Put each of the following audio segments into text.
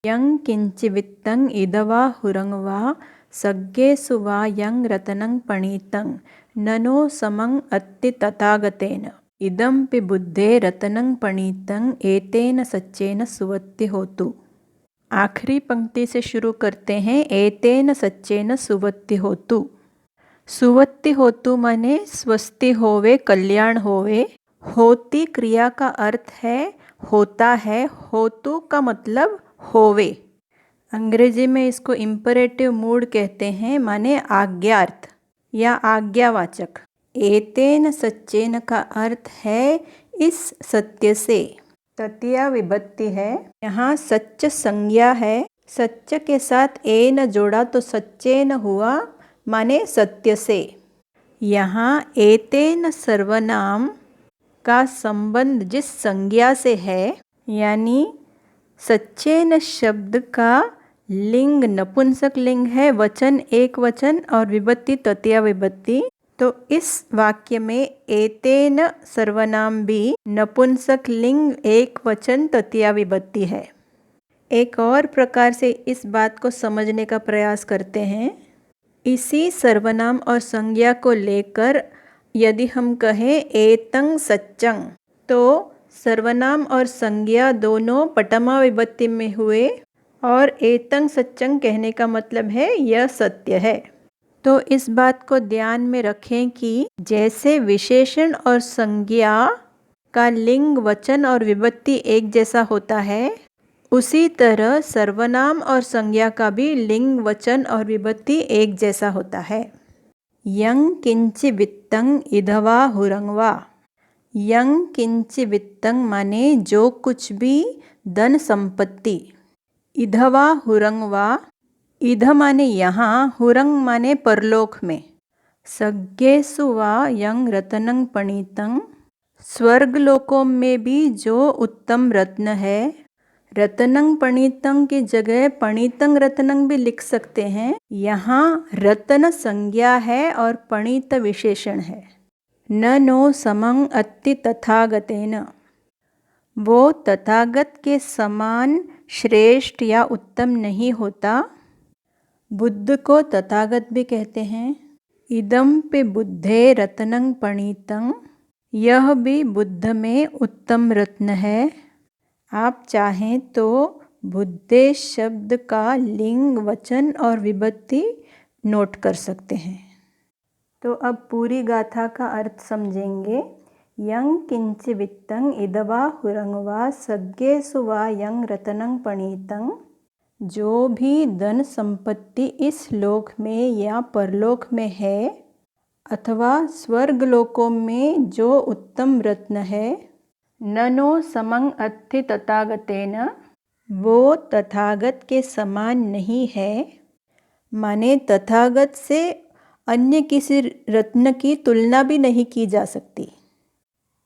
यं किंचिवित्तं इदवा हुरंगवा सग्गेषु वा यं रत्नं पणीतं ननो समं अत्ति तथागतेन इदंपि बुद्धे रत्नं पणीतं एतेन सच्चेन सुवत्ति होतु। आखिरी पंक्ति से शुरू करते हैं। एतेन सच्चेन सुवत्ति होतु। सुवत्ति होतु माने स्वस्ति होवे, कल्याण होवे। होती क्रिया का अर्थ है होता है। होतु का मतलब होवे। अंग्रेजी में इसको इंपरेटिव मूड कहते हैं, माने आज्ञार्थ या आज्ञावाचक। एतेन सच्चेन का अर्थ है इस सत्य से। तृतीया विभक्ति है। यहाँ सच्च संज्ञा है। सच्च के साथ ए न जोड़ा तो सच्चेन हुआ, माने सत्य से। यहाँ एतेन सर्वनाम का संबंध जिस संज्ञा से है, यानी सच्चेन शब्द का लिंग नपुंसक लिंग है, वचन एक वचन और विभक्ति तृतीया विभक्ति। तो इस वाक्य में एतेन सर्वनाम भी नपुंसक लिंग एक वचन तृतीया विभक्ति है। एक और प्रकार से इस बात को समझने का प्रयास करते हैं। इसी सर्वनाम और संज्ञा को लेकर यदि हम कहें एतं सच्चं, तो सर्वनाम और संज्ञा दोनों पटमा विभक्ति में हुए और एतं सच्चं कहने का मतलब है यह सत्य है। तो इस बात को ध्यान में रखें कि जैसे विशेषण और संज्ञा का लिंग वचन और विभक्ति एक जैसा होता है, उसी तरह सर्वनाम और संज्ञा का भी लिंग वचन और विभक्ति एक जैसा होता है। यं किंचि वित्तं इधवा हुरंगवा। यं किंचि वित्तं माने जो कुछ भी धन संपत्ति। इधवा हुरंगवा, इध माने यहाँ, हुरंग माने परलोक में। सग्गेषु वा यं रत्नं पणीतं, स्वर्ग लोकों में भी जो उत्तम रत्न है। रत्नं पणीतं की जगह पणीतं रत्नं भी लिख सकते हैं। यहाँ रत्न संज्ञा है और पणीत विशेषण है। न नो समं अत्ति तथागतेन, वो तथागत के समान श्रेष्ठ या उत्तम नहीं होता। बुद्ध को तथागत भी कहते हैं। इदंपि बुद्धे रत्नं पणीतं, यह भी बुद्ध में उत्तम रत्न है। आप चाहें तो बुद्धे शब्द का लिंग वचन और विभक्ति नोट कर सकते हैं। तो अब पूरी गाथा का अर्थ समझेंगे। यं किंचि वित्तं इदवा हुरंगवा सग्गेषु वा यं रत्नं पणीतं, जो भी धन संपत्ति इस लोक में या परलोक में है अथवा स्वर्ग लोकों में जो उत्तम रत्न है। ननो समं अत्ति तथागतेन, वो तथागत के समान नहीं है, माने तथागत से अन्य किसी रत्न की तुलना भी नहीं की जा सकती।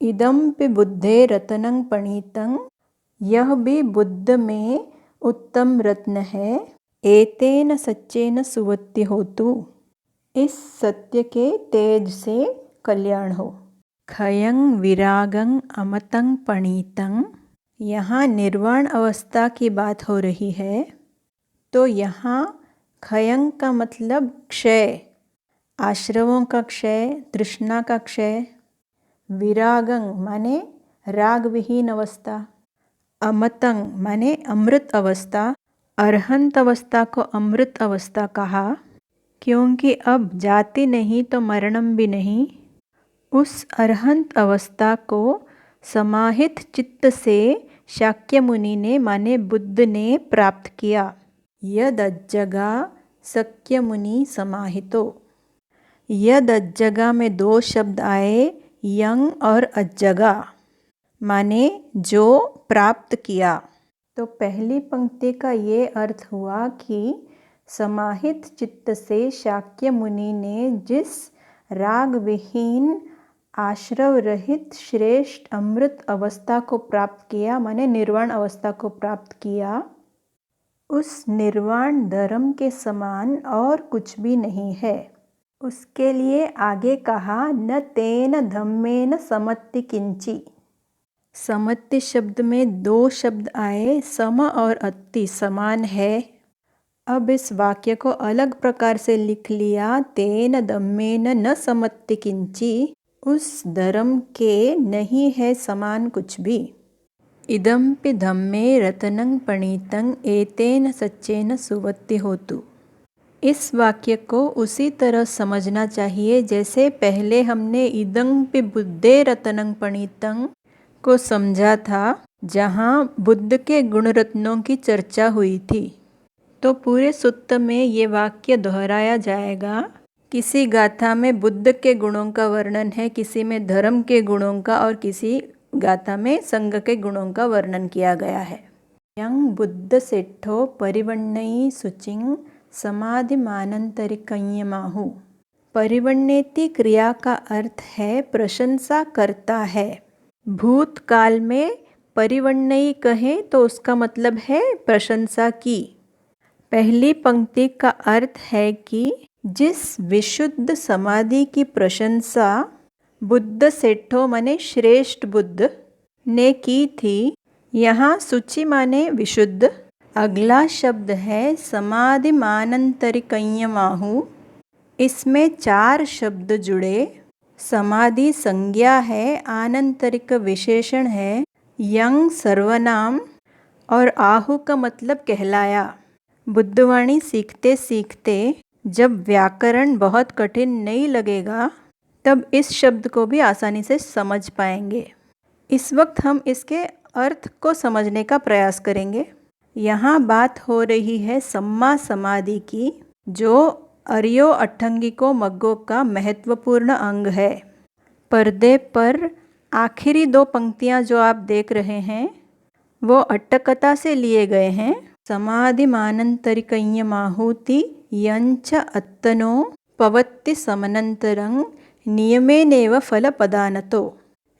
इदंपि बुद्धे रत्नं पणीतं, यह भी बुद्ध में उत्तम रत्न है। एतेन सच्चेन सुवत्ति होतु, इस सत्य के तेज से कल्याण हो। खयं विरागं अमतं पणीतं, यहाँ निर्वाण अवस्था की बात हो रही है। तो यहाँ खयं का मतलब क्षय, आश्रवों का क्षय, तृष्णा का क्षय। विरागं माने राग विहीन अवस्था। अमतं माने अमृत अवस्था। अरहंत अवस्था को अमृत अवस्था कहा, क्योंकि अब जाति नहीं तो मरणम भी नहीं। उस अरहंत अवस्था को समाहित चित्त से शाक्य मुनि ने माने बुद्ध ने प्राप्त किया। यद अज्जगा शक्य मुनि समाहितो। यद अज्जगा में दो शब्द आए, यं और अज्जगा, माने जो प्राप्त किया। तो पहली पंक्ति का ये अर्थ हुआ कि समाहित चित्त से शाक्य मुनि ने जिस राग विहीन आश्रव रहित श्रेष्ठ अमृत अवस्था को प्राप्त किया, माने निर्वाण अवस्था को प्राप्त किया, उस निर्वाण धर्म के समान और कुछ भी नहीं है। उसके लिए आगे कहा न तेन धम्मेन समत्ति किंची। समत्ति शब्द में दो शब्द आए, सम और अत्ति, समान है। अब इस वाक्य को अलग प्रकार से लिख लिया, तेन धम्मेन न समत्ति किंची, उस धर्म के नहीं है समान कुछ भी। इदम्पि धम्मे रतनं पणीतं एतेन सच्चेन सुवत्ति होतु। इस वाक्य को उसी तरह समझना चाहिए जैसे पहले हमने इदम्पि बुद्धे रतनं पणीतं को समझा था, जहाँ बुद्ध के गुण रत्नों की चर्चा हुई थी। तो पूरे सुत्त में ये वाक्य दोहराया जाएगा। किसी गाथा में बुद्ध के गुणों का वर्णन है, किसी में धर्म के गुणों का, और किसी गाथा में संघ के गुणों का वर्णन किया गया है। यं बुद्ध सेठो परिवण्णई शुचिं समाधि मानंतरिकय्यमाहु। परिवण्णेति क्रिया का अर्थ है प्रशंसा करता है। भूतकाल में परिवण्णई कहें तो उसका मतलब है प्रशंसा की। पहली पंक्ति का अर्थ है कि जिस विशुद्ध समाधि की प्रशंसा बुद्ध सेठो माने श्रेष्ठ बुद्ध ने की थी, यहाँ शुचि माने विशुद्ध। अगला शब्द है समाधि मानंतरिकय्यमाहु। इसमें 4 शब्द जुड़े। समाधि संज्ञा है, आनंतरिक विशेषण है, यंग सर्वनाम, और आहु का मतलब कहलाया। बुद्धवाणी सीखते सीखते जब व्याकरण बहुत कठिन नहीं लगेगा तब इस शब्द को भी आसानी से समझ पाएंगे। इस वक्त हम इसके अर्थ को समझने का प्रयास करेंगे। यहाँ बात हो रही है सम्मा समाधि की, जो अर्यो अट्ठंगिको मग्गो का महत्वपूर्ण अंग है। पर्दे पर आखिरी 2 पंक्तियाँ जो आप देख रहे हैं वो अट्टकथा से लिए गए हैं। समाधि मानंतरिकय्यमाहुति यंच अत्तनो पवत्ति समनंतरं नियमेनेव फलपदानतो।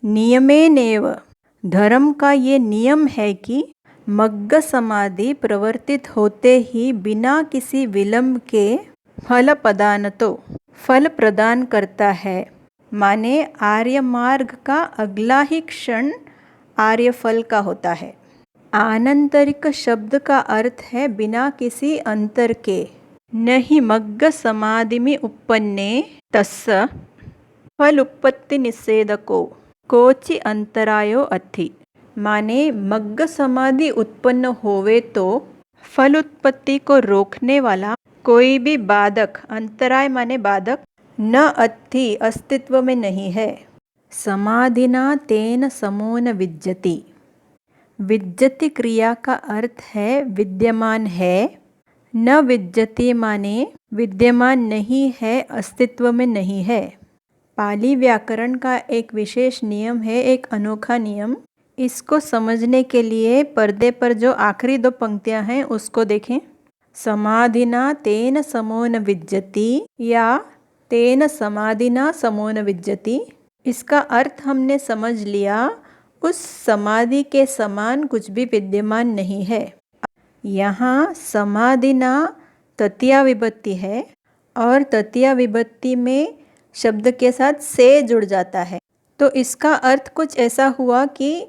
नियमेनेव, धर्म का ये नियम है कि मग्ग समाधि प्रवर्तित होते ही बिना किसी विलंब के फल पदानतो, फल प्रदान करता है। माने आर्य मार्ग का अगला ही क्षण आर्य फल का होता है। आनंतरिक शब्द का अर्थ है बिना किसी अंतर के। नहि मग्ग समाधिमि उपन्ने तस्य फल उत्पत्ति निषेधको कोचि अंतरायो अथि। माने मग्ग समाधि उत्पन्न होवे तो फल उत्पत्ति को रोकने वाला कोई भी बाधक, अंतराय माने बाधक, न अथि, अस्तित्व में नहीं है। समाधिना तेन समो न विद्यति। विद्यति क्रिया का अर्थ है विद्यमान है। न विद्यति माने विद्यमान नहीं है, अस्तित्व में नहीं है। पाली व्याकरण का एक विशेष नियम है, एक अनोखा नियम। इसको समझने के लिए पर्दे पर जो आखिरी 2 पंक्तियां हैं उसको देखें। समाधिना तेन समो न विद्यति या तेन समाधिना समो न विद्यति। इसका अर्थ हमने समझ लिया, उस समाधि के समान कुछ भी विद्यमान नहीं है। यहाँ समाधिना तृतीया विभक्ति है और तृतीया विभक्ति में शब्द के साथ से जुड़ जाता है। तो इसका अर्थ कुछ ऐसा हुआ कि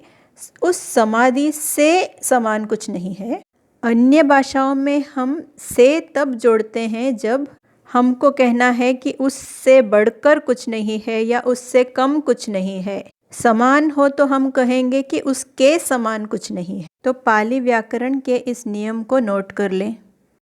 उस समाधि से समान कुछ नहीं है। अन्य भाषाओं में हम से तब जोड़ते हैं जब हमको कहना है कि उससे बढ़कर कुछ नहीं है या उससे कम कुछ नहीं है। समान हो तो हम कहेंगे कि उसके समान कुछ नहीं है। तो पाली व्याकरण के इस नियम को नोट कर लें।